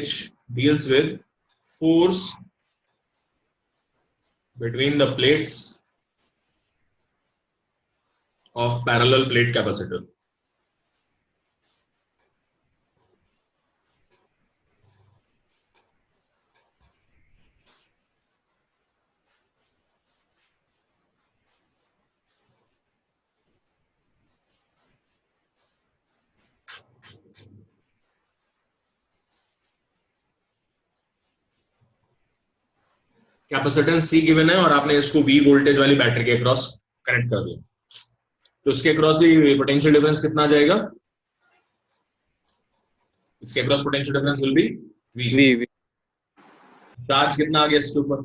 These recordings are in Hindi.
which deals with force between the plates of parallel plate capacitor. Capacitance C given है और आपने इसको V वोल्टेज वाली बैटरी के अक्रॉस कनेक्ट कर दिया, तो इसके अक्रॉस भी पोटेंशियल डिफरेंस कितना आ जाएगा? इसके across potential difference will be V। Charge कितना आ गया इसके ऊपर?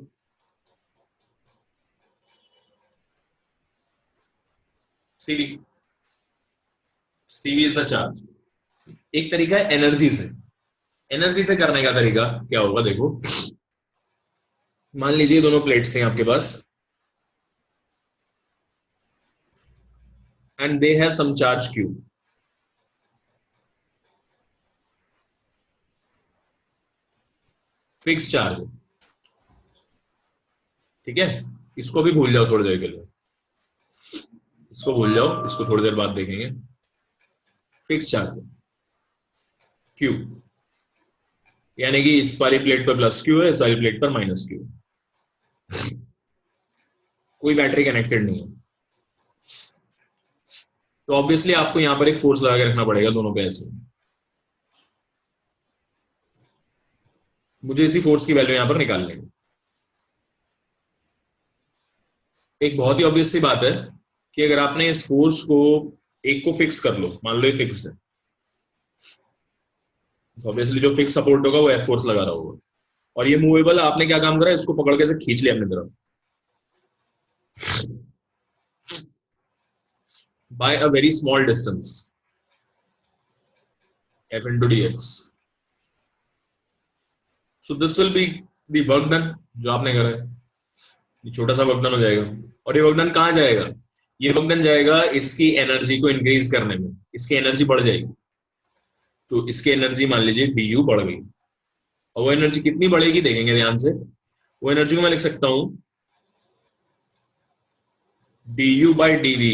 CV। CV is the charge. एक तरीका है एनर्जी से, एनर्जी से करने का तरीका क्या होगा देखो, मान लीजिए दोनों प्लेट्स थे आपके पास and they have some charge Q, fix charge, ठीक है। इसको भी भूल जाओ थोड़ी देर के लिए, इसको भूल जाओ, इसको थोड़ी देर बाद देखेंगे। फिक्स चार्ज Q, यानी कि इस वाली प्लेट पर प्लस Q है, इस वाली प्लेट पर माइनस Q, कोई बैटरी कनेक्टेड नहीं है, तो ऑब्वियसली आपको यहां पर एक फोर्स लगा के रखना पड़ेगा दोनों पे ऐसे। मुझे इसी फोर्स की वैल्यू यहां पर निकालनी है। एक बहुत ही ऑब्वियस सी बात है कि अगर आपने इस फोर्स को एक को फिक्स कर लो, मान लो ये फिक्स्ड है, ऑब्वियसली जो फिक्स सपोर्ट होगा वो F फोर्स लगा रहा होगा, और ये मूवेबल, आपने क्या काम करा, इसको पकड़ के से खींच लिया अपनी तरफ by a very small distance, F into dx. So this will be the work done जो आपने करा है, ये छोटा सा वर्क डन हो जाएगा। और ये वर्क डन कहाँ जाएगा? ये वर्क डन जाएगा इसकी एनर्जी को इंक्रीज करने में, इसकी एनर्जी बढ़ जाएगी, तो इसकी एनर्जी मान लीजिए du बढ़ गई, और वो एनर्जी कितनी बढ़ेगी देखेंगे ध्यान से। वो एनर्जी को मैं लिख सकता हूं du by dv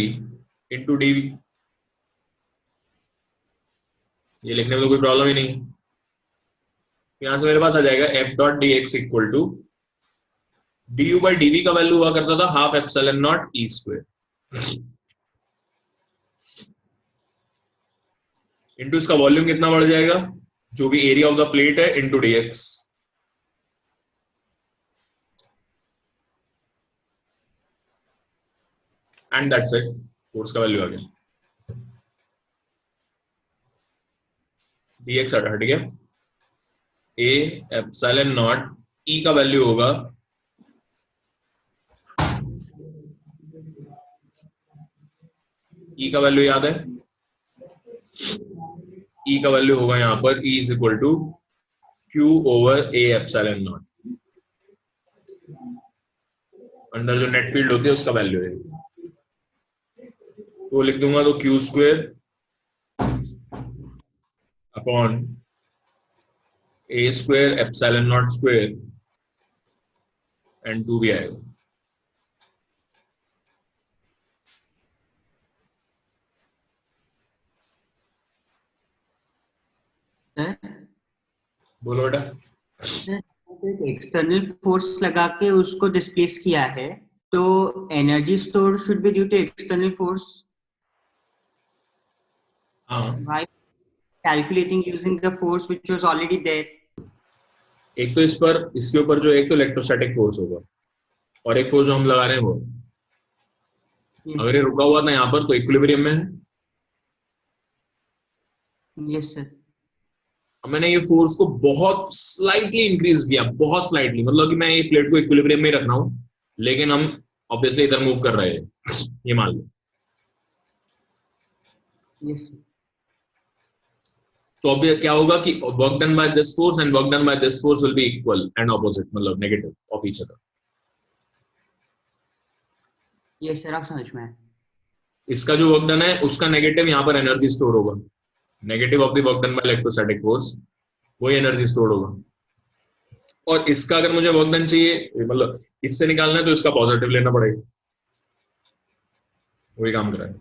into dv, ये लिखने में तो कोई प्रॉब्लम ही नहीं। यहां से मेरे पास आ जाएगा F dot dx equal to du by dv का वैल्यू हुआ करता था half epsilon not E square into इसका वॉल्यूम कितना बढ़ जाएगा, जो भी एरिया ऑफ द प्लेट है, into dx। And that's it, force का वैल्यू आ गया, dx हट गया, a एप्सिलॉन नॉट E का वैल्यू होगा E का वैल्यू याद है, E का वैल्यू होगा यहां पर E is equal to Q over A epsilon not, अंदर जो नेट फील्ड होती है उसका वैल्यू है, तो लिख दूंगा तो Q square upon A square epsilon not square and 2 भी आएगा। बोलो बेटा। एक्सटर्नल फोर्स लगा के उसको डिस्प्लेस किया है, तो energy store should be due to external force. Why calculating using the force which was already there. एक तो इस पर, इसके ऊपर जो एक तो इलेक्ट्रोस्टैटिक फोर्स होगा, और एक फोर्स जो हम लगा रहे हैं वो, अगर ये रुका हुआ था यहाँ पर तो इक्विलिब्रियम में है। Yes sir. मैंने ये फोर्स को बहुत स्लाइटली इंक्रीज किया, बहुत स्लाइटली, मतलब कि मैं ये प्लेट को इक्विलिब्रियम में रख रहा हूं, लेकिन हम ऑब्वियसली इधर मूव कर रहे हैं, ये मान लो। यस। तो अब क्या होगा कि work done by this force and work done by this force will be equal and opposite, मतलब negative of each other. Yes sir, आप समझ में। इसका जो वर्क डन है उसका नेगेटिव यहाँ पर एनर्जी स्टोर होगा, negative of the work done by electrostatic force वही एनर्जी स्टोर होगा। और इसका अगर मुझे वर्क डन चाहिए, मतलब इससे निकालना है, तो इसका पॉजिटिव लेना पड़ेगा, वही काम कर रहा है।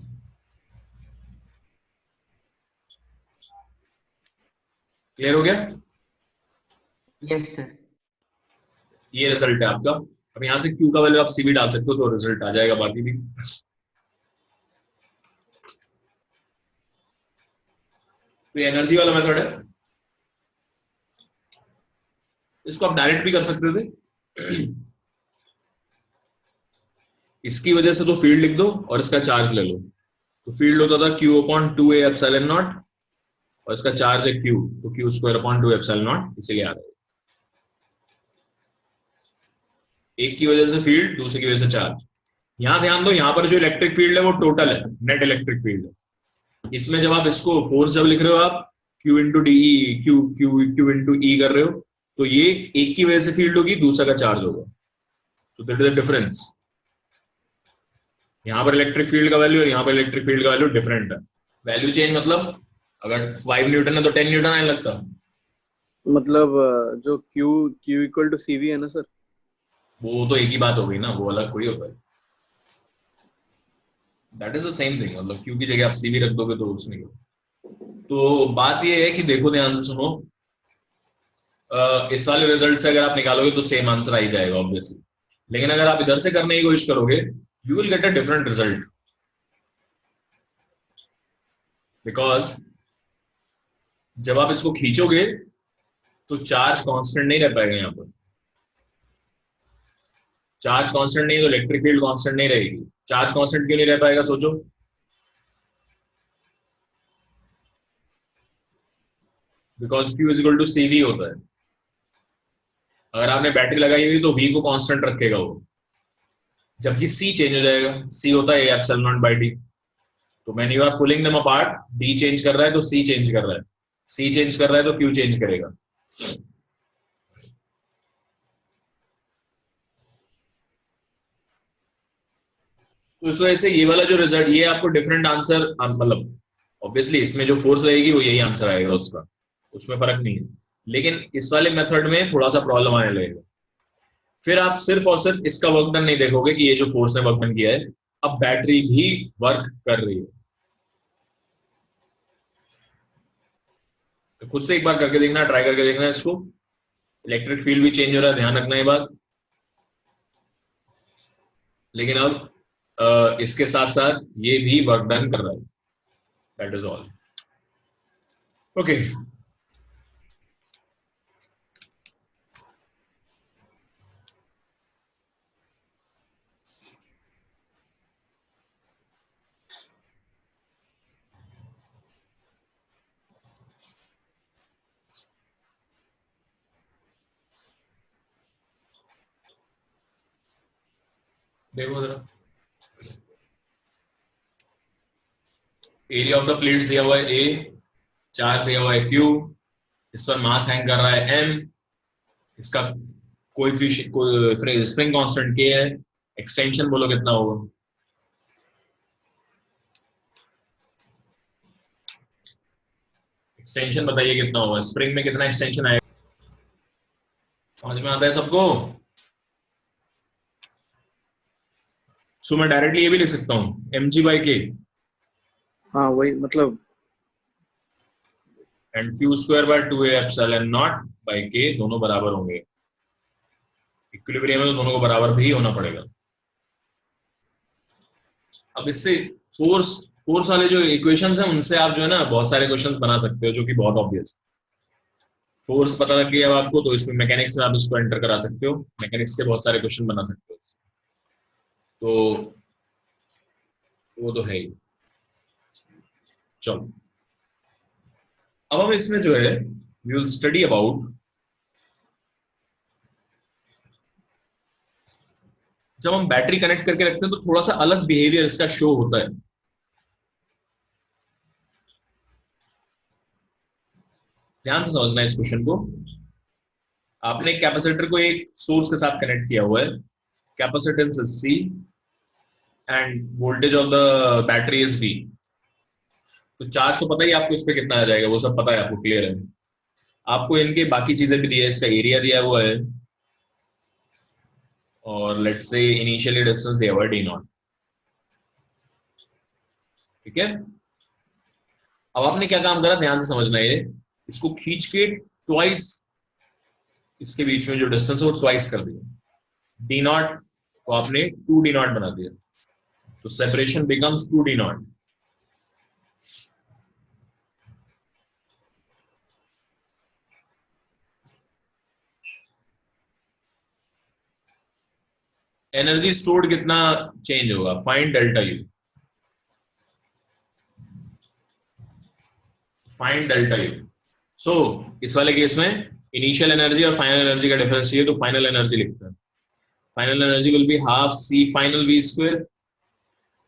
क्लियर हो गया? Yes sir. ये रिजल्ट है आपका। अब यहाँ से क्यू का वैल्यू आप सी भी डाल सकते हो, तो रिजल्ट आ जाएगा बाकी भी। तो ये एनर्जी वाला मेथड है, इसको आप डायरेक्ट भी कर सकते थे। इसकी वजह से तो फील्ड लिख दो और इसका चार्ज ले लो। तो फील्ड होता था Q upon 2a epsilon not, और इसका चार्ज है क्यू, तो Q square upon 2 epsilon not, इसीलिए आ रहा है। एक की वजह से फील्ड, दूसरे की वजह से चार्ज। यहां ध्यान दो, यहां पर जो इलेक्ट्रिक फील्ड है वो टोटल है, नेट इलेक्ट्रिक फील्ड है। इसमें जब आप इसको फोर्स जब लिख रहे हो आप Q into D, Q into E कर रहे हो, तो ये एक की वजह से फील्ड होगी, दूसरा का चार्ज होगा। तो दैट इज द डिफरेंस। यहाँ पर इलेक्ट्रिक फील्ड का वैल्यू और यहाँ पर इलेक्ट्रिक फील्ड का वैल्यू डिफरेंट है। वैल्यू चेंज मतलब अगर 5 न्यूटन है तो 10 न्यूटन आने लगता। मतलब जो Q Q equal to CV है ना सर, वो तो एक ही बात हो गई ना, वो अलग कोई होता है। That is the same thing, मतलब क्यू की जगह आप सीवी रख दोगे तो उसमें तो बात ये है कि देखो ध्यान से सुनो, इस वाले रिजल्ट से अगर आप निकालोगे तो सेम आंसर आ ही जाएगा ऑब्वियसली, लेकिन अगर आप इधर से करने की कोशिश करोगे you will get a different result, because जब आप इसको खींचोगे तो चार्ज कांस्टेंट नहीं रह पाएगा। यहाँ पर चार्ज कांस्टेंट नहीं है तो इलेक्ट्रिक फील्ड कांस्टेंट नहीं रहेगी। चार्ज कांस्टेंट क्यों नहीं रह पाएगा सोचो, because Q is equal to CV होता है। अगर आपने बैटरी लगाई हुई तो V को कांस्टेंट रखेगा वो, जबकि C चेंज हो जाएगा। C होता है एप्सिलॉन नॉट बाय D। तो when you are pulling them apart, D change कर रहा है तो C चेंज कर रहा है, C चेंज कर रहा है तो Q चेंज करेगा। तो इस वजह से ये वाला जो रिजल्ट, ये आपको डिफरेंट आंसर, मतलब ऑब्वियसली इसमें जो फोर्स रहेगी वो यही आंसर आएगा उसका, उसमें फर्क नहीं है। लेकिन इस वाले मेथड में थोड़ा सा प्रॉब्लम आने लगेगा। फिर आप सिर्फ और सिर्फ इसका वर्क डन नहीं देखोगे कि ये जो फोर्स ने वर्क डन किया है, अब बैटरी भी वर्क कर रही है। तो खुद से एक बार करके देखना, ट्राई करके देखना इसको। इलेक्ट्रिक फील्ड भी चेंज हो रहा है, ध्यान रखना ये बात। लेकिन अब इसके साथ साथ ये भी वर्क डन कर रहा है, दैट इज ऑल। ओके, देखो जरा, एरिया ऑफ द प्लेट्स दिया हुआ है A, चार्ज दिया हुआ है Q, इस पर मास हैंग कर रहा है M, इसका कोई स्प्रिंग कांस्टेंट K है, एक्सटेंशन बोलो कितना होगा, एक्सटेंशन बताइए कितना होगा, स्प्रिंग में कितना एक्सटेंशन आएगा, समझ में आता है सबको? सो मैं डायरेक्टली ये भी लिख सकता हूँ mg/k हाँ वही मतलब and Q square by 2a epsilon not by K, दोनों बराबर होंगे। इक्विलिब्रियम में तो दोनों को बराबर भी होना पड़ेगा। अब इससे फोर्स फोर्स वाले जो इक्वेशंस हैं उनसे आप जो है ना बहुत सारे क्वेश्चंस बना सकते हो, जो कि बहुत ऑब्वियस। फोर्स पता लग गया अब आपको, तो इसमें मैकेनिक्स में आप इसको एंटर करा सकते हो, मैकेनिक्स के बहुत सारे क्वेश्चन बना सकते हो। तो वो तो है ही। चलो, अब हम इसमें जो है वी विल स्टडी अबाउट, जब हम बैटरी कनेक्ट करके रखते हैं तो थोड़ा सा अलग बिहेवियर इसका शो होता है। ध्यान से समझना है इस क्वेश्चन को। आपने कैपेसिटर को एक सोर्स के साथ कनेक्ट किया हुआ है, capacitance is C end voltage of the battery is V। तो चार्ज तो पता ही आपको इस पे कितना आ जाएगा, वो सब पता है आपको, क्लियर है। आपको इनके बाकी चीजें भी दिया है, इसका एरिया दिया हुआ है, और लेट्स से इनिशियली डिस्टेंस दिया हुआ है d नॉट। ठीक है, अब आपने क्या काम करा, ध्यान से समझना, ये इसको खींच के ट्वाइस, इसके बीच में जो डिस्टेंस है वो ट्वाइस कर दिया, डी नॉट को आपने 2d नॉट बना दिया, तो separation becomes 2d naught. Energy stored कितना चेंज होगा, find delta U, find delta U. So इस वाले केस में इनिशियल एनर्जी और फाइनल एनर्जी का डिफरेंस चाहिए, तो फाइनल एनर्जी लिखते हैं, final energy will be half C final V square,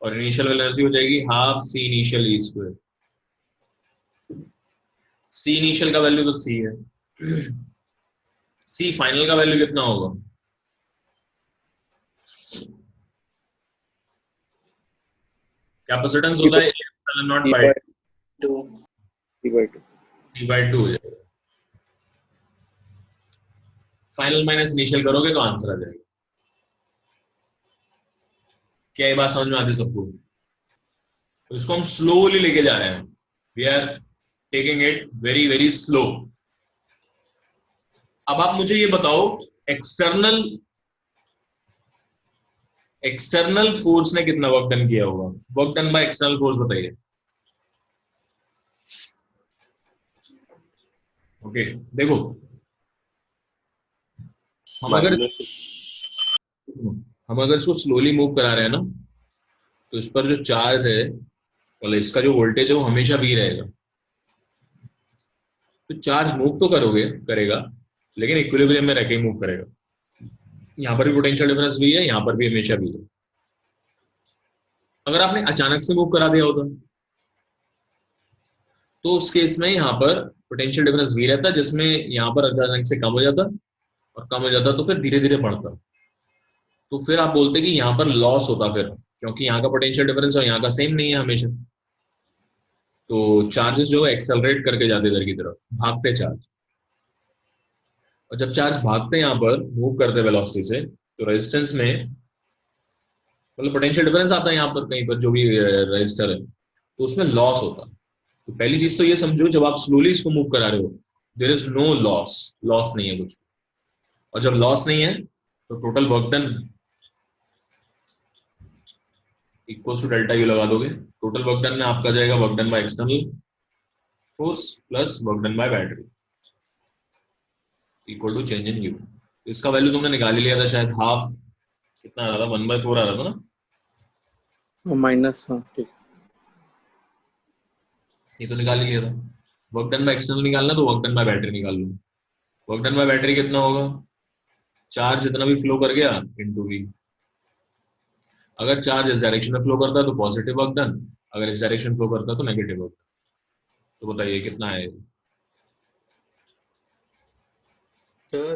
और इनिशियल एनर्जी हो जाएगी half C initial V square. C initial का वैल्यू तो सी है, सी फाइनल का वैल्यू कितना होगा, कैपेसिटेंस होता है epsilon not by C by 2 हो जाएगा। फाइनल माइनस इनिशियल करोगे तो आंसर आ जाएगा। क्या ये बात समझ में आती है सबको? तो इसको हम स्लोली लेके जा रहे हैं, we are taking it very very slow. अब आप मुझे ये बताओ, एक्सटर्नल एक्सटर्नल फोर्स ने कितना वर्क डन किया होगा, work done by external force बताइए। ओके देखो, हम अगर इसको स्लोली मूव करा रहे हैं ना, तो इस पर जो चार्ज है, मतलब इसका जो वोल्टेज है वो हमेशा भी रहेगा। तो चार्ज मूव तो करेगा, लेकिन इक्विलिब्रियम में रह के मूव करेगा। यहाँ पर भी पोटेंशियल डिफरेंस भी है, यहाँ पर भी हमेशा भी है। अगर आपने अचानक से मूव करा दिया होता, तो उस केस में यहाँ पर पोटेंशियल डिफरेंस भी रहता, जिसमें यहाँ पर अचानक से कम हो जाता, और कम हो जाता तो फिर धीरे धीरे बढ़ता। तो फिर आप बोलते कि यहाँ पर लॉस होता फिर, क्योंकि यहाँ का पोटेंशियल डिफरेंस और यहाँ का सेम नहीं है हमेशा। तो चार्जेस जो है एक्सेलरेट करके जाते इधर की तरफ, भागते चार्ज, और जब चार्ज भागते यहाँ पर मूव करते वेलोसिटी से, तो रेजिस्टेंस में मतलब पोटेंशियल डिफरेंस आता है यहाँ पर कहीं पर जो भी रजिस्टर है, तो उसमें लॉस होता। तो पहली चीज तो ये समझो, जब आप स्लोली इसको मूव करा रहे हो, there is no loss, loss नहीं है कुछ। और जब लॉस नहीं है तो total work done equal to delta U लगा दोगे। टोटल वर्क डन में आपका जाएगा work done by external force plus work done by battery equal to change in U. इसका वैल्यू तुमने निकाल ही लिया था शायद, हाफ कितना आ रहा था, 1/4 आ रहा था ना, माइनस। हाँ ठीक, ये तो निकाल ही लिया था। वर्क डन बाय एक्सटर्नल निकालना तो वर्क डन बाय बैटरी निकाल लो। वर्क डन बाय बैटरी कितना होगा, चार्ज जितना भी फ्लो कर गया इनटू वी। अगर चार्ज इस डायरेक्शन में फ्लो करता है तो पॉजिटिव वर्क डन, अगर इस डायरेक्शन फ्लो करता है तो नेगेटिव वर्क। तो बताइए कितना है, सर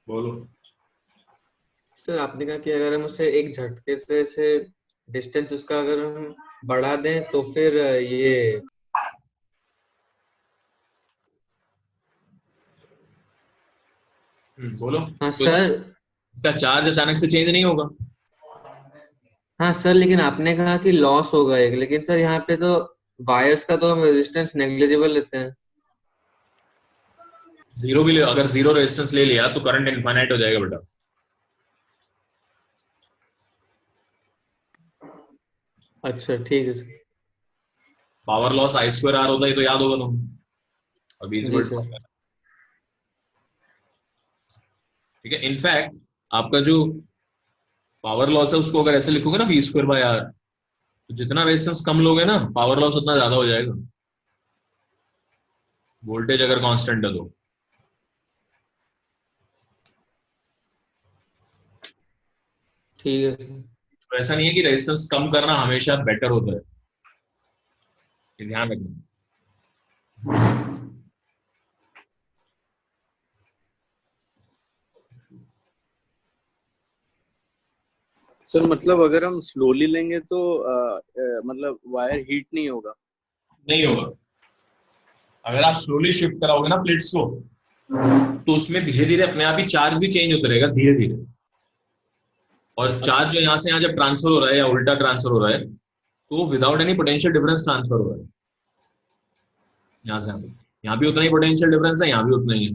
बोलो। सर आपने कहा कि अगर हम उसे एक झटके से डिस्टेंस उसका अगर हम बढ़ा दें तो फिर ये बोलो। हाँ तो सर। इसका चार्ज अचानक से चेंज नहीं होगा। हाँ सर, लेकिन आपने कहा कि लॉस होगा एक, लेकिन सर यहाँ पे तो वायर्स का तो हम रेजिस्टेंस नेग्लिजिबल लेते हैं। जीरो भी ले, अगर जीरो रेजिस्टेंस ले लिया तो करंट इनफाइनाइट हो जाएगा बेटा। अच्छा ठीक है सर। पावर लॉस I²R होता है, तो याद होगा तुम अभी। जी सर। ठीक है, इनफैक्ट आपका जो पावर लॉस है उसको अगर ऐसे लिखोगे ना V²/R, तो जितना रेजिस्टेंस कम लोगे ना, पावर लॉस उतना ज्यादा हो जाएगा, वोल्टेज अगर कांस्टेंट है तो। ठीक है सर। तो ऐसा नहीं है कि रेजिस्टेंस कम करना हमेशा बेटर होता है, ये ध्यान रखना। सर मतलब अगर हम स्लोली लेंगे तो मतलब वायर हीट नहीं होगा। नहीं होगा, अगर आप स्लोली शिफ्ट कराओगे ना प्लेट्स को, तो उसमें धीरे धीरे अपने आप ही चार्ज भी चेंज होता रहेगा धीरे धीरे, और चार्ज जो यहाँ से यहाँ जब ट्रांसफर हो रहा है या उल्टा ट्रांसफर हो रहा है, तो without any potential difference transfer हो रहा है यहाँ से यहाँ भी उतना ही पोटेंशियल डिफरेंस है, यहाँ भी उतना ही है।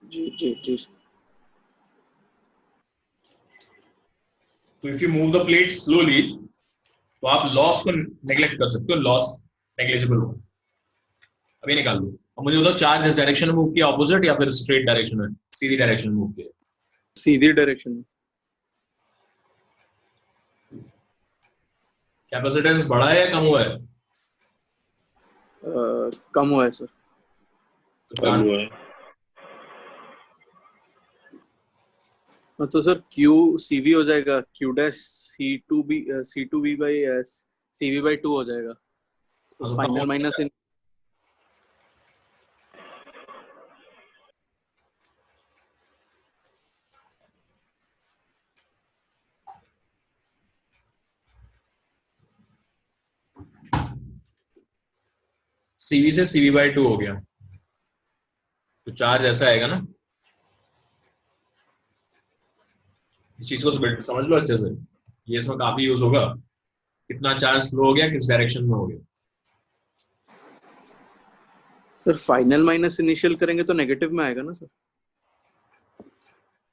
जी जी जी। तो if you move the plate slowly, तो आप लॉस को नेग्लेक्ट कर सकते हो, लॉस नेग्लिजिबल होगा। अभी निकाल दो। अब मुझे बताओ, चार्ज इस डायरेक्शन में मूव किया ऑपोजिट या फिर स्ट्रेट डायरेक्शन में, सीधी डायरेक्शन में मूव किया? सीधी डायरेक्शन में। कैपेसिटेंस बढ़ा है या कम हुआ है? कम हुआ है सर। कम हुआ है। तो सर क्यू सीवी हो जाएगा, Q dash C2V by CV by 2 हो जाएगा। तो फाइनल माइनस CV से CV बाई 2 हो गया, तो चार्ज ऐसा आएगा ना, इस चीज को समझ लो अच्छे से, ये इसमें काफी यूज होगा। कितना चार्ज फ्लो हो गया, किस डायरेक्शन में हो गया। सर फाइनल माइनस इनिशियल करेंगे तो नेगेटिव में आएगा ना सर?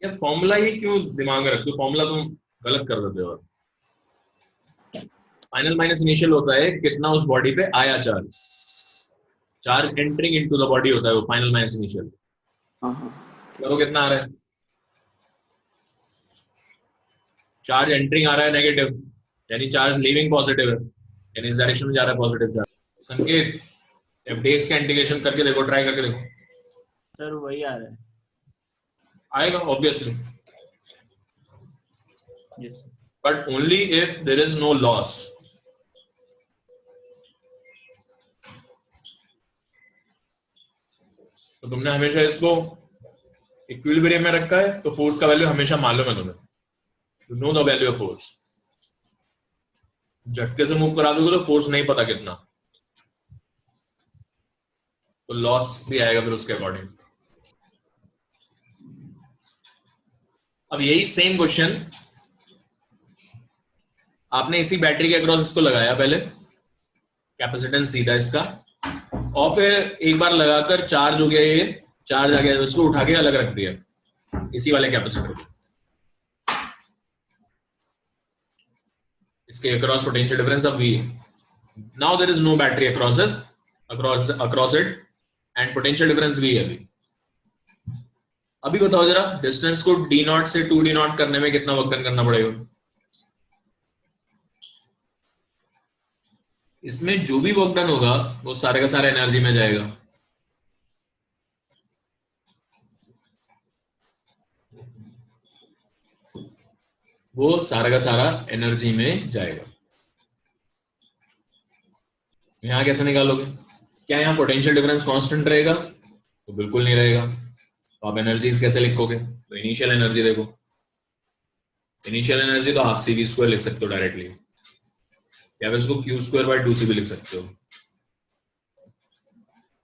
यार फॉर्मूला ही क्यों दिमाग में रखते हो, फॉर्मूला तुम गलत कर देते हो। फाइनल माइनस इनिशियल होता है कितना उस बॉडी पे आया charge, charge entering into the body होता है वो फाइनल माइनस इनिशियल। करो कितना आ रहा है, चार्ज एंटरिंग आ रहा है नेगेटिव, यानी चार्ज लीविंग पॉजिटिव है, यानी इस डायरेक्शन में जा रहा है पॉजिटिव चार्ज। संकेत fdx का इंटीग्रेशन करके देखो, ट्राई करके देखो। सर वही आ रहा है। आएगा obviously, yes but only if there is no loss. तो तुमने हमेशा इसको इक्विलिब्रियम में रखा है, तो फोर्स का वैल्यू हमेशा मालूम है तुम्हें, you know the value of force. झटके से मूव करा दोगे तो फोर्स नहीं पता कितना, तो लॉस भी आएगा फिर उसके अकॉर्डिंग। अब यही सेम क्वेश्चन आपने इसी बैटरी के अक्रॉस इसको लगाया पहले, कैपेसिटेंस सीधा इसका, और फिर एक बार लगाकर चार्ज हो गया, ये चार्ज आ गया, उसको उठा के अलग रख दिया इसी वाले कैपेसिटर को। इसके अक्रॉस पोटेंशियल डिफरेंस अब V। Now there is no battery across it and potential difference V है अभी। अभी बताओ जरा, डिस्टेंस को D0 से 2D0 करने में कितना वर्क डन करना पड़ेगा? इसमें जो भी वर्क डन होगा वो सारे का सारा एनर्जी में जाएगा। वो सारा का सारा एनर्जी में जाएगा। यहां कैसे निकालोगे? क्या यहाँ पोटेंशियल डिफरेंस कांस्टेंट रहेगा? तो बिल्कुल नहीं रहेगा। तो आप एनर्जीज कैसे लिखोगे? तो इनिशियल एनर्जी देखो, इनिशियल एनर्जी तो हाफ CV स्क्वायर लिख सकते हो डायरेक्टली, या फिर इसको Q स्क्वायर बाय 2C भी लिख सकते हो।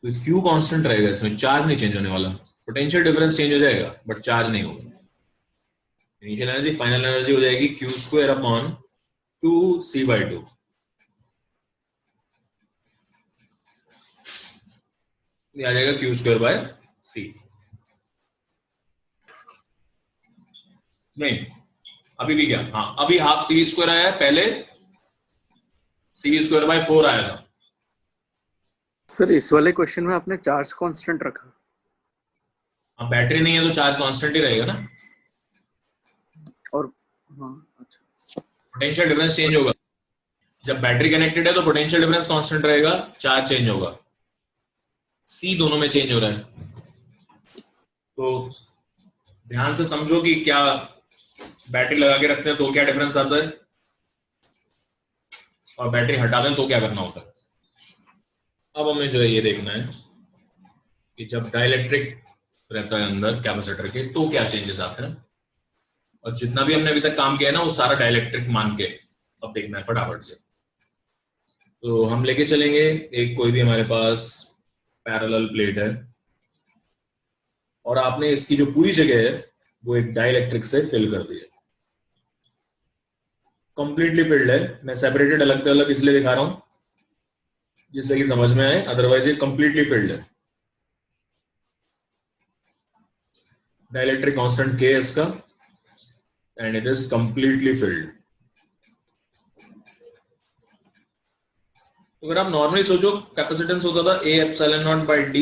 तो Q कांस्टेंट रहेगा, इसमें चार्ज नहीं चेंज होने वाला, पोटेंशियल डिफरेंस चेंज हो जाएगा बट चार्ज नहीं होगा। इनिशियल एनर्जी फाइनल एनर्जी हो जाएगी Q square upon 2C by 2। आ जाएगा Q स्क्वायर बाय C। नहीं, अभी भी क्या, हाँ अभी हाफ CV स्क्वायर आया है, पहले CV स्क्वायर बाय 4 आया था। सर इस वाले क्वेश्चन में आपने चार्ज कांस्टेंट रखा। हाँ, बैटरी नहीं है तो चार्ज कांस्टेंट ही रहेगा ना। और हाँ अच्छा, पोटेंशियल डिफरेंस चेंज होगा जब बैटरी कनेक्टेड है, तो पोटेंशियल डिफरेंस कांस्टेंट रहेगा, चार्ज चेंज होगा। C दोनों में चेंज हो रहा है, तो ध्यान से समझो कि क्या बैटरी लगा के रखते हैं तो क्या डिफरेंस आता है, और बैटरी हटा दें तो क्या करना होता है। अब हमें जो है ये देखना है कि जब डाइलेक्ट्रिक रहता है अंदर कैपेसिटर के तो क्या चेंजेस आते हैं, और जितना भी हमने अभी तक काम किया है ना वो सारा डाइलेक्ट्रिक मान के अब देखना है फटाफट से। तो हम लेके चलेंगे एक कोई भी हमारे पास पैरेलल प्लेट है और आपने इसकी जो पूरी जगह है वो एक डाइलेक्ट्रिक से फिल कर दी है, कंप्लीटली फिल्ड है। मैं सेपरेटेड अलग अलग इसलिए दिखा रहा हूं जिससे कि समझ में आए, अदरवाइज ये कंप्लीटली फिल्ड है। डाइलेक्ट्रिक कांस्टेंट K है इसका and it is completely filled. अगर आप नॉर्मली सोचो कैपेसिटेंस होता था A epsilon not by D।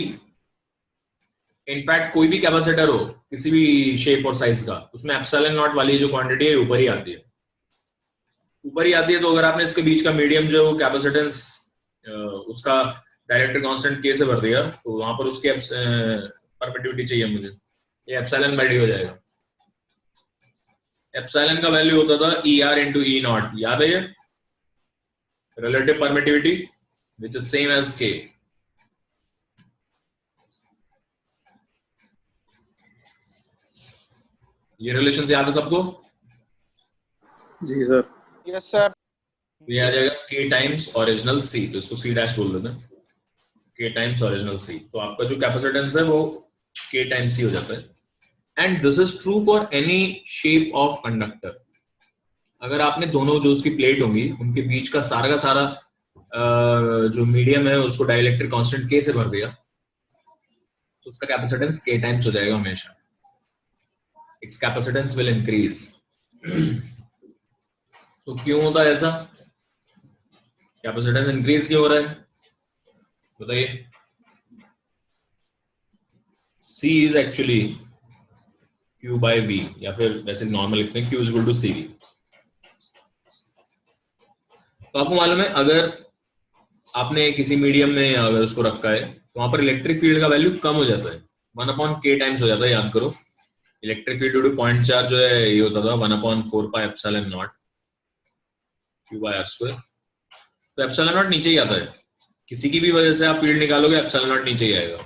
In fact कोई भी कैपेसिटर हो किसी भी शेप और साइज का, उसमें एप्सिलॉन नॉट वाली जो क्वांटिटी है ऊपर ही आती है, ऊपर ही आती है। तो अगर आपने इसके बीच का मीडियम जो है वो कैपेसिटेंस उसका डाइलेक्ट्रिक कांस्टेंट K से भर दिया तो वहां पर उसकी परमिटिविटी चाहिए मुझे, ये एप्सिलॉन बाय D हो जाएगा। एप्सिलॉन का वैल्यू होता था ER into E नॉट, याद है ये relative permittivity which is same as K। ये रिलेशन याद है सबको? जी सर। Yes sir. ये आ जाएगा K टाइम्स ओरिजिनल C, तो इसको C डैश बोल देते हैं, K टाइम्स ओरिजिनल C। तो आपका जो कैपेसिटेंस है वो K टाइम्स C हो जाता है। And this is true for any shape of conductor. अगर आपने दोनों जो उसकी प्लेट होंगी उनके बीच का सारा जो मीडियम है उसको डाइलेक्ट्रिक कांस्टेंट K से भर दिया तो उसका कैपेसिटेंस K टाइम्स हो जाएगा हमेशा। It's capacitance will increase. तो क्यों होता है ऐसा? कैपेसिटेंस इंक्रीज क्यों हो रहा है बताइए? C is actually Q by V, या फिर वैसे नॉर्मल लिखते हैं Q is equal to CV। तो आपको मालूम है अगर आपने किसी मीडियम में अगर उसको रखा है तो वहां पर इलेक्ट्रिक फील्ड का वैल्यू कम हो जाता है, 1/K टाइम्स हो जाता है। याद करो electric field due two point charge जो है ये होता था 1/4 pi epsilon not Q by R square. तो एप्सिलॉन नॉट नीचे ही आता है, किसी की भी वजह से आप फील्ड निकालोगे एप्सिलॉन नॉट नीचे ही आएगा।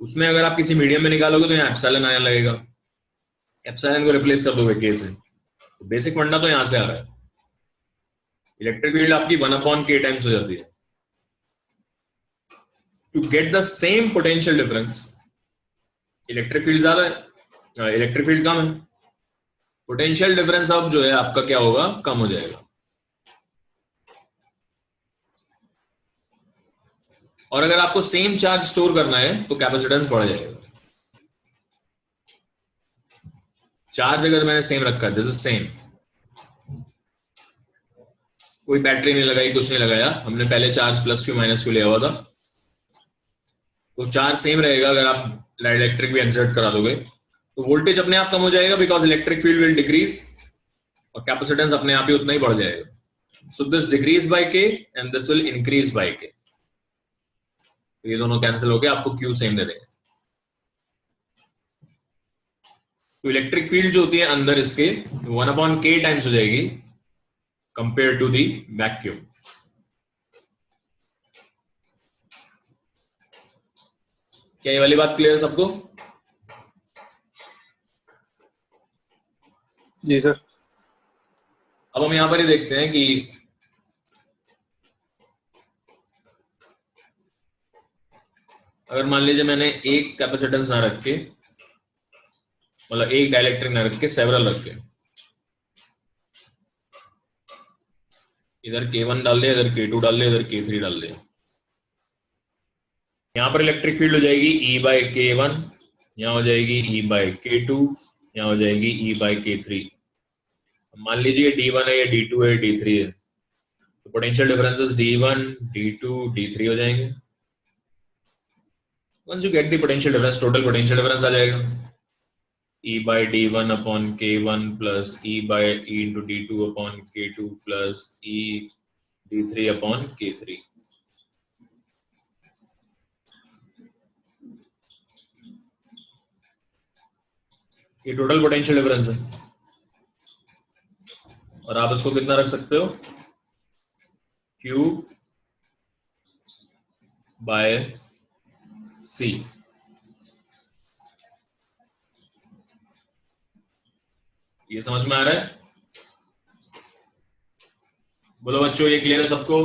उसमें अगर आप किसी मीडियम में निकालोगे तो यहाँ एप्सिलॉन आने लगेगा, एप्सिलॉन को रिप्लेस कर दोगे K से। तो बेसिक फंडा तो यहाँ से आ रहा है, इलेक्ट्रिक फील्ड आपकी 1/K टाइम्स हो जाती है। To get the same potential difference, electric field ज्यादा है इलेक्ट्रिक फील्ड कम है, पोटेंशियल डिफरेंस अब जो है आपका क्या होगा, कम हो जाएगा। और अगर आपको सेम चार्ज स्टोर करना है तो कैपेसिटेंस बढ़ जाएगा। चार्ज अगर मैंने सेम रखा है, दिस इज सेम, कोई बैटरी नहीं लगाई, कुछ नहीं लगाया, हमने पहले charge plus Q minus Q लिया हुआ था, तो चार्ज सेम रहेगा। अगर आप इलेक्ट्रिक भी इंसर्ट करा दोगे तो वोल्टेज अपने आप कम हो जाएगा because electric field will decrease और कैपेसिटेंस अपने आप ही उतना ही बढ़ जाएगा। So this decrease by K and this will increase by K। ये दोनों कैंसिल होके आपको Q सेम दे देंगे। तो इलेक्ट्रिक फील्ड जो होती है अंदर इसके 1/K टाइम्स हो जाएगी कंपेयर टू दी वैक्यूम। क्या ये वाली बात क्लियर है सबको? जी सर। अब हम यहां पर ही देखते हैं कि अगर मान लीजिए मैंने एक कैपेसिटेंस ना रख के, मतलब एक डाइलेक्ट्रिक ना रख के सेवरल रख के, इधर K1 डाल दिया, इधर K2 डाल दिया, इधर K3 डाल दिया, यहाँ पर इलेक्ट्रिक फील्ड हो जाएगी E by K1, यहाँ हो जाएगी E by K2, यहाँ हो जाएगी E by K3। मान लीजिए D1 है, या D2 है, D3 है, तो potential differences D1, D2, D3 हो जाएंगे। Once you get the potential difference, total potential difference आ जाएगा E by D1 upon K1 plus E by E into D2 upon K2 plus E D3 upon K3। ये टोटल पोटेंशियल डिफरेंस है और आप इसको कितना रख सकते हो, Q by C। ये समझ में आ रहा है? बोलो बच्चों, ये क्लियर है सबको?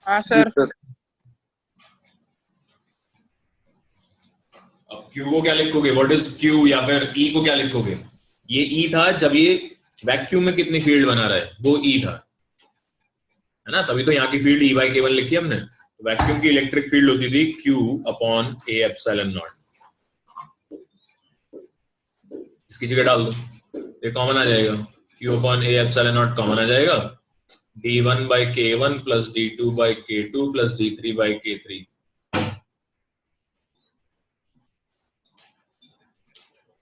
हाँ सर। अब Q को क्या लिखोगे, व्हाट इज Q, या फिर E को क्या लिखोगे? ये E था जब ये वैक्यूम में कितनी फील्ड बना रहा है, वो E था, है ना, तभी तो यहाँ की फील्ड E बाई K1 लिखी हमने। वैक्यूम की इलेक्ट्रिक फील्ड होती थी Q upon A epsilon naught. इसकी जगह डाल दो, ये कॉमन आ जाएगा, Q upon A epsilon naught common आ जाएगा, D1 by K1 plus D2 by K2 plus D3 by K3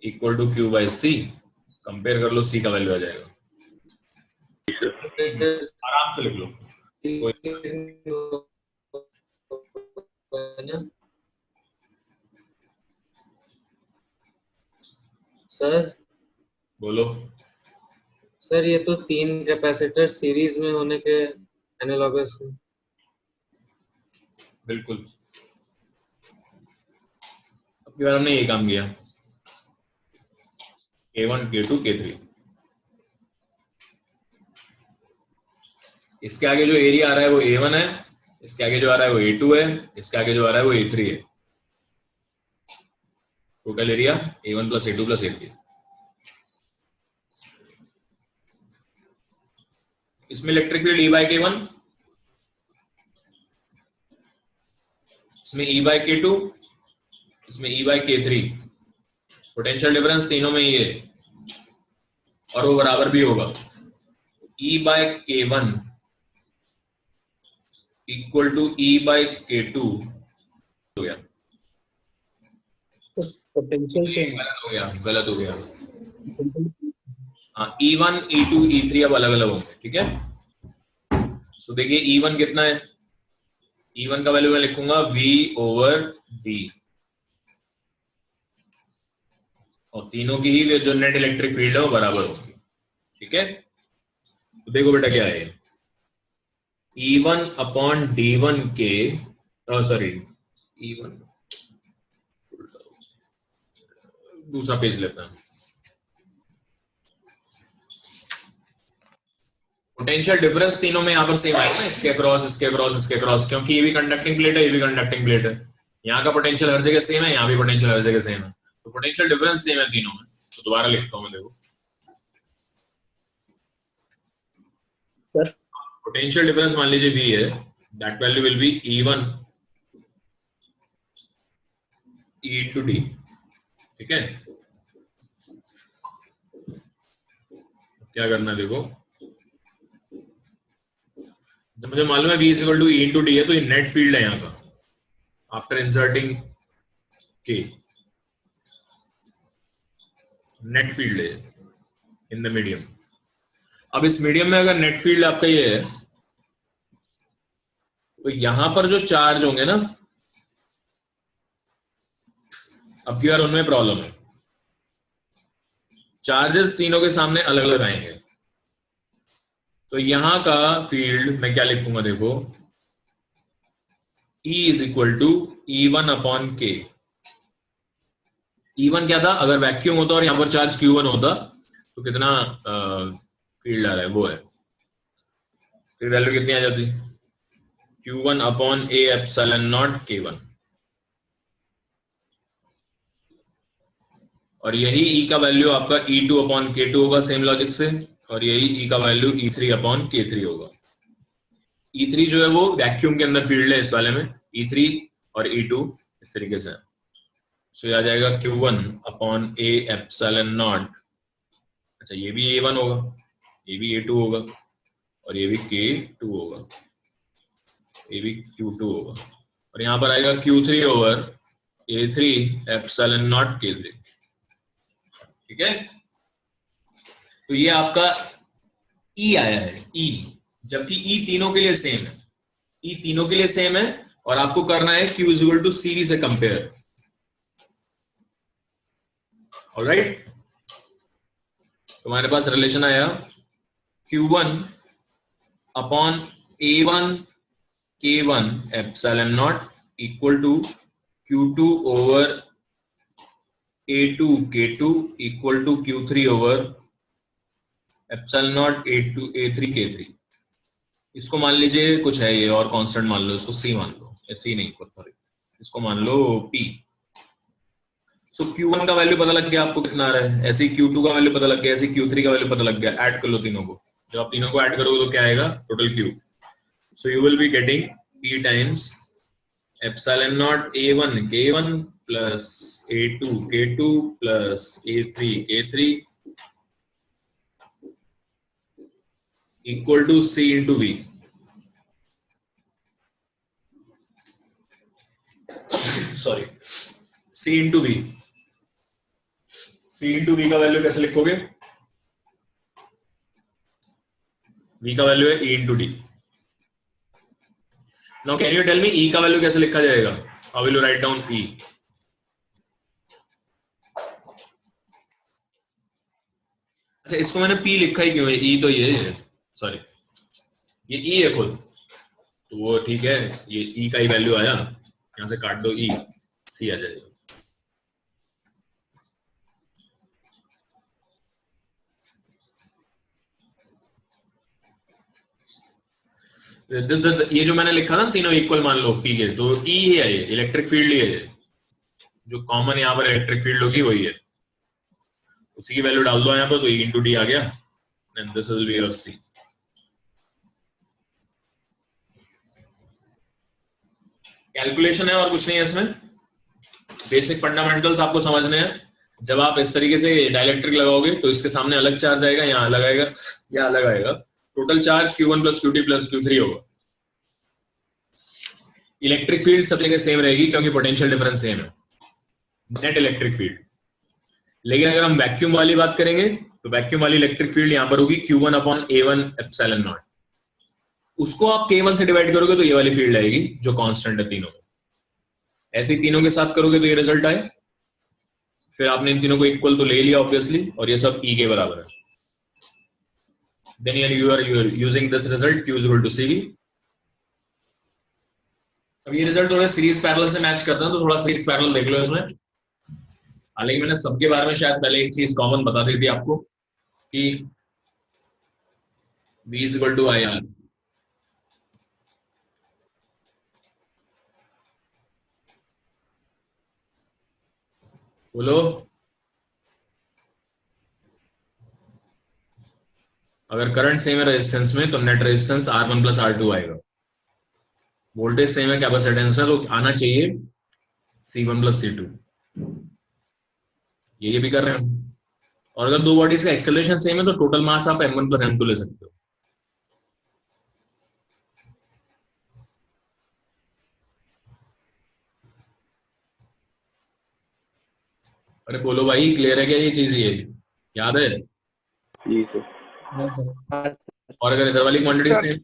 equal to Q by C। Compare कर लो, C का वैल्यू आ जाएगा, आराम से लिख लो। सर बोलो। सर ये तो 3 कैपेसिटर सीरीज में होने के एनालॉगस है। बिल्कुल, अब की बार हमने ये काम किया, K1 K2 K3। इसके आगे जो एरिया आ रहा है वो A1 है, इसके आगे जो आ रहा है वो A2 है, इसके आगे जो आ रहा है वो A3 है। Total area A1 plus A2 plus A3। इसमें electric field E by K1, इसमें E बाई K2, इसमें E by K3। Potential difference तीनों में ही है और वो बराबर भी होगा। E by K1 equal to E by K2 हो गया, पोटेंशियल सेम गलत हो गया, गलत हो गया। हाँ, E1 E2 E3 अब अलग अलग होंगे, ठीक है। सो देखिए E1 कितना है, E1 का वैल्यू मैं लिखूंगा V ओवर D, और तीनों की ही जो नेट इलेक्ट्रिक फील्ड है वो बराबर होगी, ठीक है। तो देखो बेटा क्या है, E1 अपॉन D1 के, सॉरी E1, दूसरा पेज लेता हूं। पोटेंशियल डिफरेंस तीनों में यहाँ पर सेम आएगा ना, इसके क्रॉस इसके क्रॉस इसके क्रॉस, क्योंकि ये भी कंडक्टिंग प्लेट है, ये भी कंडक्टिंग प्लेट है। यहाँ का पोटेंशियल हर जगह सेम है, यहाँ भी पोटेंशियल हर जगह सेम है, तो पोटेंशियल डिफरेंस सेम है तीनों में। तो दोबारा लिखता हूँ मैं, देखो सर, पोटेंशियल डिफरेंस मान लीजिए V है, that value will be E1 E to D, ठीक है। क्या करना है देखो, जब मुझे मालूम है V equal to E into D है, तो ये नेट फील्ड है यहाँ का after inserting K, net field है इन द मीडियम। अब इस मीडियम में अगर नेट फील्ड आपका ये है, तो यहां पर जो चार्ज होंगे ना, अब की बार उनमें प्रॉब्लम है, चार्जेस तीनों के सामने अलग अलग आएंगे। तो यहां का फील्ड मैं क्या लिखूंगा देखो, E is equal to E1 upon K। E1 क्या था, अगर वैक्यूम होता और यहां पर चार्ज Q1 होता तो कितना फील्ड आ रहा है वो है, फिर वैल्यू कितनी आ जाती, Q1 upon A epsilon naught K1, और यही E का वैल्यू आपका E2 अपॉन K2 होगा सेम लॉजिक से, और यही E का वैल्यू E3 अपॉन K3 होगा। E3 जो है वो वैक्यूम के अंदर फील्ड है इस वाले में, E3 और E2 इस तरीके से। सो आ जाएगा Q1 upon A epsilon not, अच्छा ये भी A1 होगा, ये भी A2 होगा, और ये भी K2 होगा, ये भी Q2 होगा, और यहाँ पर आएगा Q3 over A3 epsilon not K3, ठीक है। तो ये आपका E आया है, E, जबकि E तीनों के लिए सेम है, E तीनों के लिए सेम है, और आपको करना है Q is equal to C से कंपेयर, ऑलराइट। तुम्हारे पास रिलेशन आया Q1 upon A1 K1 epsilon naught equal to Q2 over A2 K2 equal to Q3 over epsilon naught A2 A3 K3। इसको मान लीजिए कुछ है ये और कांस्टेंट मान लो, इसको सी मान लो, सी नहीं सॉरी, इसको मान लो पी। सो Q1 का वैल्यू पता लग गया आपको कितना आ रहा है, ऐसे Q2 का वैल्यू पता लग गया, ऐसे Q3 का वैल्यू पता लग गया। ऐड कर लो तीनों को, जब आप तीनों को ऐड करोगे तो क्या आएगा, total Q। So you will be getting P times epsilon naught A1 K1 plus A2 K2 plus A3 K3 equal to C into V। Sorry, C into V। C into V का वैल्यू कैसे लिखोगे, V का वैल्यू है E into D। Now can you tell me E का वैल्यू कैसे लिखा जाएगा, how will you write down E? अच्छा, इसको मैंने P लिखा ही क्यों है, E तो ये है, सॉरी ये E है खुद, तो वो ठीक है, ये E का ही वैल्यू आया, यहां से काट दो E, C आ जाएगा। ये जो मैंने लिखा था तीनों इक्वल मान लो P के, तो E ही है, ये इलेक्ट्रिक फील्ड ही है, ये जो कॉमन यहाँ पर इलेक्ट्रिक फील्ड होगी वही है, उसी की वैल्यू डाल दो यहाँ पर, तो E इंटू डी आ गया, and this will be your C। Calculation है और कुछ नहीं है इसमें, बेसिक फंडामेंटल्स आपको समझने हैं। जब आप इस तरीके से डाइलेक्ट्रिक लगाओगे तो इसके सामने अलग चार्ज आएगा, यहाँ अलग आएगा, यहाँ अलग आएगा, total charge Q1 plus Q2 plus Q3 होगा। इलेक्ट्रिक फील्ड सब जगह सेम रहेगी क्योंकि पोटेंशियल डिफरेंस सेम है, नेट इलेक्ट्रिक फील्ड। लेकिन अगर हम वैक्यूम वाली बात करेंगे तो वैक्यूम वाली इलेक्ट्रिक फील्ड यहाँ पर होगी Q1 upon A1 epsilon not, उसको आप K1 से डिवाइड करोगे तो ये वाली फील्ड आएगी जो कांस्टेंट है तीनों में। ऐसे ही तीनों के साथ करोगे तो ये रिजल्ट आए, फिर आपने इन तीनों को इक्वल तो ले लिया ऑब्वियसली, और ये सब E के बराबर है। then you are using this result Q is equal to CV। अब ये रिजल्ट थोड़ा सीरीज पैरेलल से मैच करता है, तो थोड़ा सीरीज पैरेलल देख लो इसमें। हालांकि मैंने सबके बारे में शायद पहले एक चीज कॉमन बता दी थी आपको कि V is equal to IR। बोलो, अगर करंट सेम है रेजिस्टेंस में तो net resistance R1 plus R2 आएगा, वोल्टेज सेम है कैपेसिटेंस में तो आना चाहिए C1 प्लस C2। ये भी कर रहे हैं। और अगर दो बॉडीज का एक्सेलरेशन सेम है तो टोटल मास आप M1 प्लस M2 ले सकते हो। अरे बोलो भाई, क्लियर है क्या ये चीज, ये याद है? जी सर। हाँ सर। और अगर इधर वाली क्वांटिटी सेम,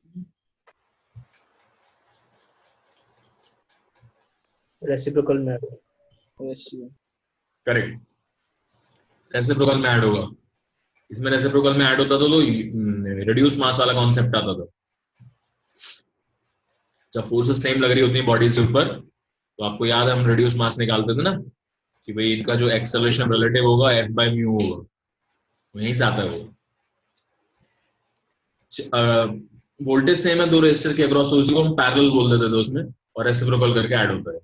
रेसिप्रोकल में करेक्ट, रेसिप्रोकल में ऐड होगा। इसमें रेसिप्रोकल में ऐड होता तो रिड्यूस मास वाला कॉन्सेप्ट आता था। जब फोर्सेस सेम लग रही होती है बॉडी से ऊपर, तो आपको याद है हम रिड्यूस मास निकालते थे ना कि भाई इनका जो एक्सेलरेशन रिलेटिव होगा F बाय म्यू होगा, वहीं से आता है वो। वोल्टेज सेम है दो रेजिस्टर के अक्रॉस, उसी को हम पैरेलल बोल देते थे उसमें, और रेसिप्रोकल करके ऐड होता है।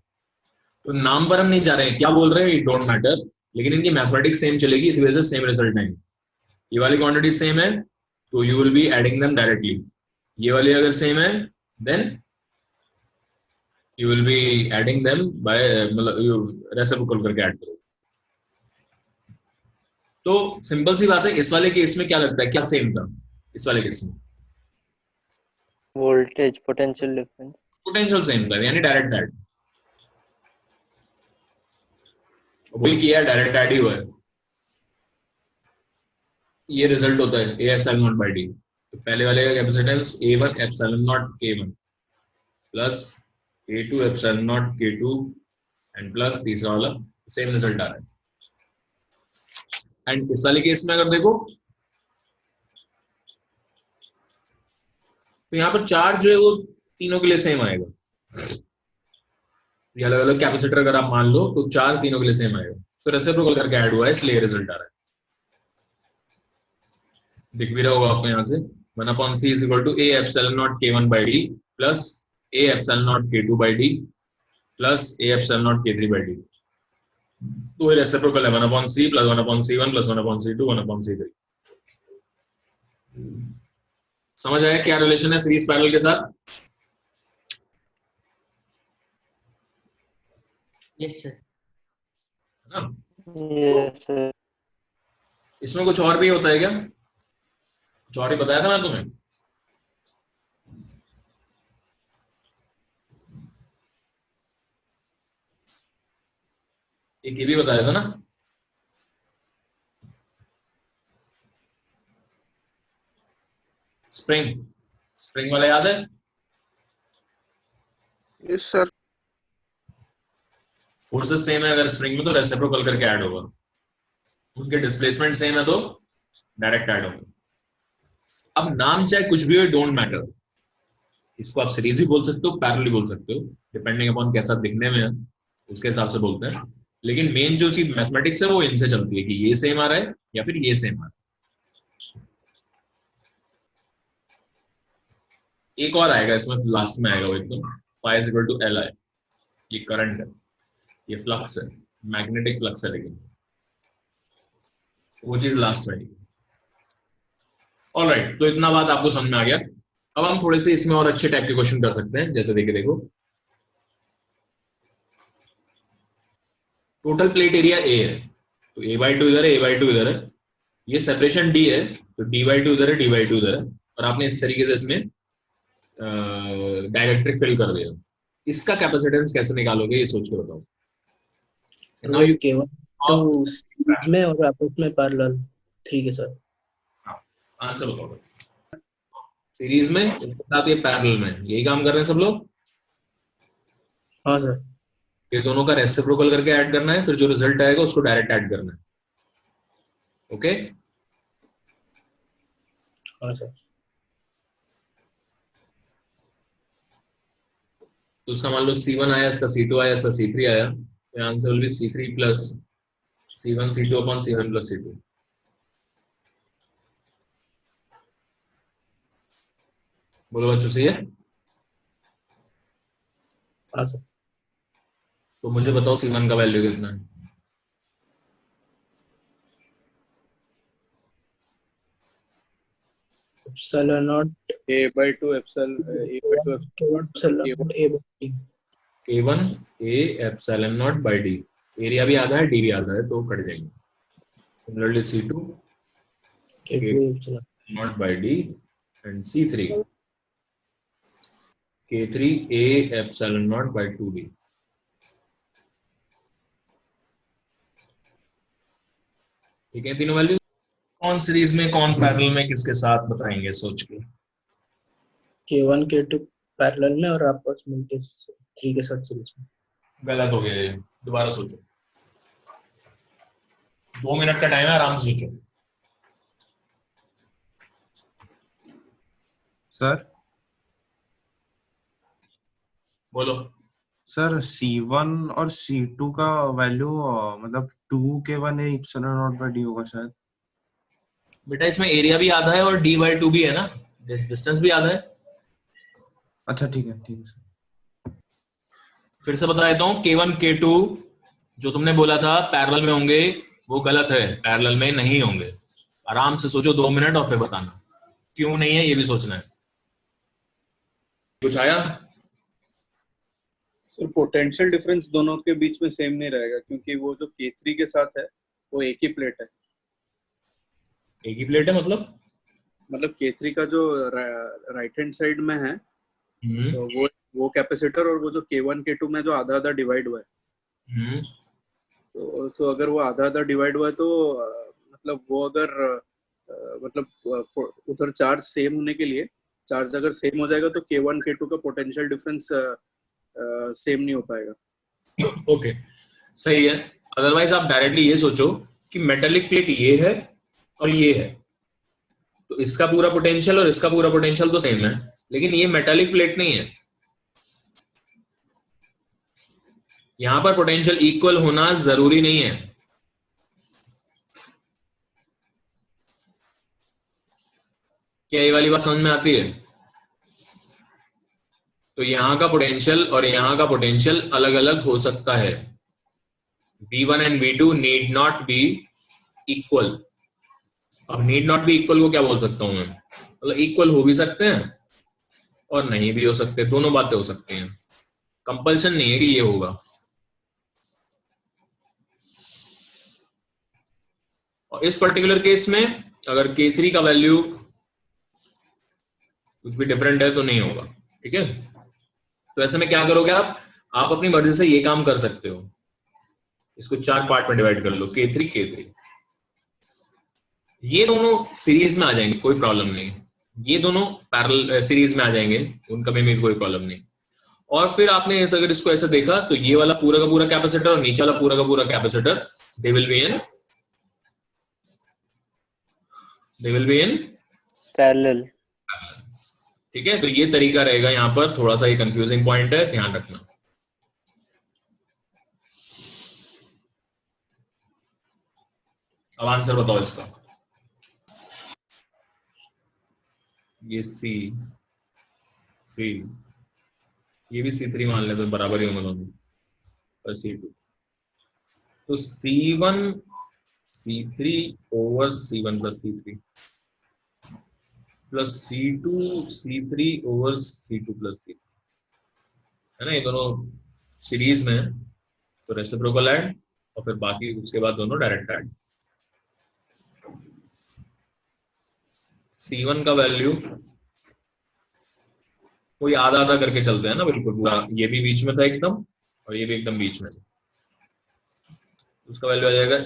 तो नाम पर हम नहीं जा रहे हैं, क्या बोल रहे हैं इट डोंट मैटर, लेकिन इनकी मैथमेटिक्स सेम चलेगी, इसी वजह से सेम रिजल्ट आएंगे। ये वाली क्वांटिटी सेम है तो you will be adding them directly, ये वाली अगर सेम है then you will be adding them by मतलब रेसिप्रोकल करके ऐड करो। तो सिंपल सी बात है। इस वाले केस में क्या लगता है, क्या सेम था इस वाले केस में? Voltage potential difference, potential same था, यानी डायरेक्ट ऐड। वही किया, डायरेक्ट ऐड ही हुआ है, ये रिजल्ट होता है A epsilon not by D। तो पहले वाले का capacitance A1 epsilon naught K1 plus A2 epsilon naught K2 and plus तीसरा वाला सेम रिजल्ट आ रहा है। एंड इस वाले केस में अगर देखो तो यहाँ पर चार्ज जो है वो तीनों के लिए सेम आएगा। ये अलग अलग कैपेसिटर अगर आप मान लो तो चार्ज तीनों के लिए सेम आएगा, तो रेसिप्रोकल करके ऐड हुआ है इसलिए रिजल्ट आ रहा है। दिख भी रहा होगा आपको यहाँ से, 1/c is equal to a epsilon naught k1 by d plus a epsilon naught k2 by d plus a epsilon naught k3 by d। तो ये रेसिप्रोकल है 1/c plus 1/c1 plus 1/c2 1/c3। समझ आया क्या रिलेशन है सीरीज पैरेलल के साथ? Yes sir. है ना? Yes sir. इसमें कुछ और भी होता है क्या? कुछ और ही बताया था ना तुम्हें? एक ये भी बताया था ना? स्प्रिंग, स्प्रिंग वाला याद है? Yes sir. फोर्सेस सेम है अगर स्प्रिंग में तो रेसिप्रोकल करके ऐड होगा, उनके डिस्प्लेसमेंट सेम है तो डायरेक्ट ऐड होगा। अब नाम चाहे कुछ भी हो, डोंट मैटर, इसको आप सीरीज भी बोल सकते हो, पैरेलल भी बोल सकते हो, डिपेंडिंग अपॉन कैसा दिखने में है उसके हिसाब से बोलते हैं। लेकिन मेन जो सी मैथमेटिक्स है वो इनसे चलती है कि ये सेम आ रहा है या फिर ये सेम आ रहा है। एक और आएगा इसमें, लास्ट में आएगा वो एकदम, phi is equal to Li, ये करंट है, ये फ्लक्स है, मैग्नेटिक फ्लक्स है, लेकिन वो चीज लास्ट में आएगी। ऑलराइट, तो इतना बात आपको समझ में आ गया। अब हम थोड़े से इसमें और अच्छे टाइप के क्वेश्चन कर सकते हैं, जैसे देखो टोटल प्लेट एरिया ए है, तो a/2 इधर है, a/2 इधर है, ये सेपरेशन d है, तो d/2 इधर है, d/2 इधर है, और आपने इस तरीके से इसमें डाइलेक्ट्रिक फिल कर दिया। इसका कैपेसिटेंस कैसे निकालोगे ये सोच के बताओ। Now you केवल तो सीरीज में और आपस में पैरेलल। ठीक है सर। आंसर बताओ। सीरीज में साथ ये पैरेलल में, यही काम कर रहे हैं सब लोग। हाँ सर। ये दोनों का रेसिप्रोकल करके ऐड करना है, फिर जो रिजल्ट आएगा उसको डायरेक्ट ऐड करना है। ओके? हाँ सर। तो उसका मान लो C1 आया, इसका C2 आया, इसका C3 आया, तो answer will be C3 plus C1 C2 upon C1 plus C2। बोलो बच्चों, सही है? हाँ सर। तो मुझे बताओ C1 का वैल्यू कितना है? Epsilon not a/2 epsilon epsilon A by K1 A epsilon not by D, area भी आधा है, D भी आधा है, तो कट जाएंगे। Similarly C2 epsilon not by D and C3 K3 A epsilon not by 2D। ठीक है, तीनों वैल्यू कौन सीरीज में कौन पैरेलल में किसके साथ बताएंगे सोच के। K1 K2 पैरेलल में और आपस में K3 के साथ सीरीज में। गलत हो गया ये, दोबारा सोचो, 2 मिनट का टाइम है, आराम से सोचो। सर बोलो। सर C1 और C2 का वैल्यू मतलब 2K1 है इप्सिलॉन नॉट बाय डी होगा शायद। बेटा इसमें एरिया भी आधा है और d/2 भी है ना, डिस्टेंस भी आधा है। अच्छा ठीक है सर। फिर से बता देता हूँ, K1 K2 जो तुमने बोला था पैरेलल में होंगे वो गलत है, पैरेलल में नहीं होंगे। आराम से सोचो 2 मिनट और फिर बताना क्यों नहीं है, ये भी सोचना है। कुछ आया? सर पोटेंशियल डिफरेंस दोनों के बीच में सेम नहीं रहेगा, क्योंकि वो जो K3 के साथ है वो एक ही प्लेट है। एक ही प्लेट है मतलब K3 का जो राइट हैंड साइड में है तो वो कैपेसिटर, और वो जो K1 K2 में जो आधा आधा डिवाइड हुआ है, तो अगर वो आधा आधा डिवाइड हुआ है तो मतलब वो अगर मतलब उधर चार्ज सेम होने के लिए, चार्ज अगर सेम हो जाएगा तो K1 K2 का पोटेंशियल डिफरेंस सेम नहीं हो पाएगा। ओके, सही है। अदरवाइज आप डायरेक्टली ये सोचो कि मेटालिक प्लेट ये है और ये है, तो इसका पूरा पोटेंशियल और इसका पूरा पोटेंशियल तो सेम है, लेकिन ये मेटालिक प्लेट नहीं है। यहां पर पोटेंशियल इक्वल होना जरूरी नहीं है। क्या ये वाली बात समझ में आती है? तो यहाँ का पोटेंशियल और यहाँ का पोटेंशियल अलग अलग हो सकता है। V1 and V2 need not be equal. अब नीड नॉट बी इक्वल को क्या बोल सकता हूं मैं? मतलब इक्वल हो भी सकते हैं और नहीं भी हो सकते, दोनों बातें हो सकती हैं। कंपल्सन नहीं है कि ये होगा। और इस पर्टिकुलर केस में अगर K3 का वैल्यू कुछ भी डिफरेंट है तो नहीं होगा। ठीक है, तो ऐसे में क्या करोगे आप अपनी मर्जी से ये काम कर सकते हो। इसको 4 पार्ट में डिवाइड कर लो, K3 K3। ये दोनों सीरीज में आ जाएंगे, कोई प्रॉब्लम नहीं। ये दोनों पैरेलल सीरीज में आ जाएंगे, उनका भी कोई प्रॉब्लम नहीं। और फिर आपने अगर इसको ऐसे देखा तो ये वाला पूरा का पूरा कैपेसिटर और नीचे वाला पूरा का पूरा capacitor they will be in parallel. ठीक है, तो ये तरीका रहेगा। यहाँ पर थोड़ा सा ये कंफ्यूजिंग पॉइंट है, ध्यान रखना। अब आंसर बताओ इसका। ये C3, ये भी C3 मान ले तो बराबर ही होंगे दोनों, और C2। तो C1 C3 over C1 plus C3 plus C2 C3 over C2 plus C3 है ना, ये दोनों सीरीज में है, तो रेसिप्रोकल ऐड और फिर बाकी उसके बाद दोनों डायरेक्ट ऐड। C1 का वैल्यू कोई आधा आधा करके चलते हैं ना, बिल्कुल पूरा। ये भी बीच में था एकदम और ये भी एकदम बीच में। उसका वैल्यू आ जाएगा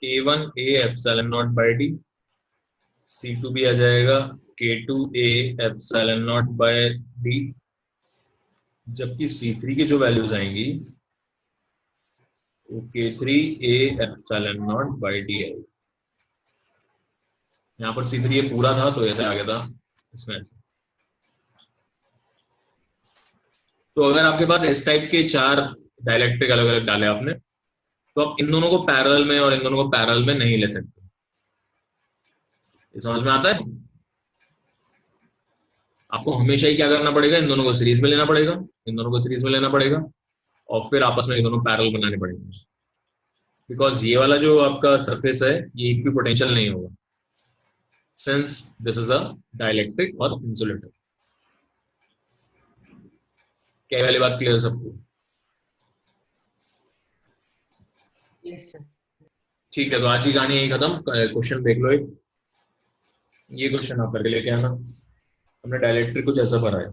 K1 A epsilon not by D। C2 भी आ जाएगा K2 A epsilon not by D। जबकि C3 की जो वैल्यूज आएंगी वो K3 A epsilon not by D आएगी। यहाँ पर C3 ये पूरा था तो ऐसे आ गया था इसमें ऐसे। तो अगर आपके पास इस टाइप के 4 डाइलेक्ट्रिक अलग अलग डाले आपने, तो आप इन दोनों को पैरेलल में और इन दोनों को पैरेलल में नहीं ले सकते। ये समझ में आता है? आपको हमेशा ही क्या करना पड़ेगा, इन दोनों को सीरीज में लेना पड़ेगा, इन दोनों को सीरीज में लेना पड़ेगा और फिर आपस में इन दोनों पैरेलल बनाने पड़ेंगे। बिकॉज ये वाला जो आपका सरफेस है ये एक भी पोटेंशियल नहीं होगा, since this is a dielectric और इंसुलेटर। क्या वाली बात क्लियर है सबको? Yes sir. ठीक है, तो आज की कहानी यही खत्म। क्वेश्चन देख लो एक, ये क्वेश्चन आप करके लेके आना। हमने डाइलेक्ट्रिक कुछ ऐसा भरा है,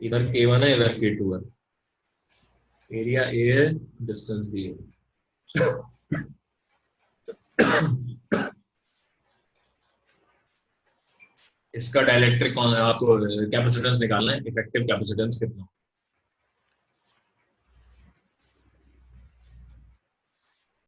इधर K1 है इधर K2 है, एरिया A है, डिस्टेंस B है। इसका डाइलेक्ट्रिक आपको कैपेसिटेंस निकालना है, इफेक्टिव कैपेसिटेंस कितना।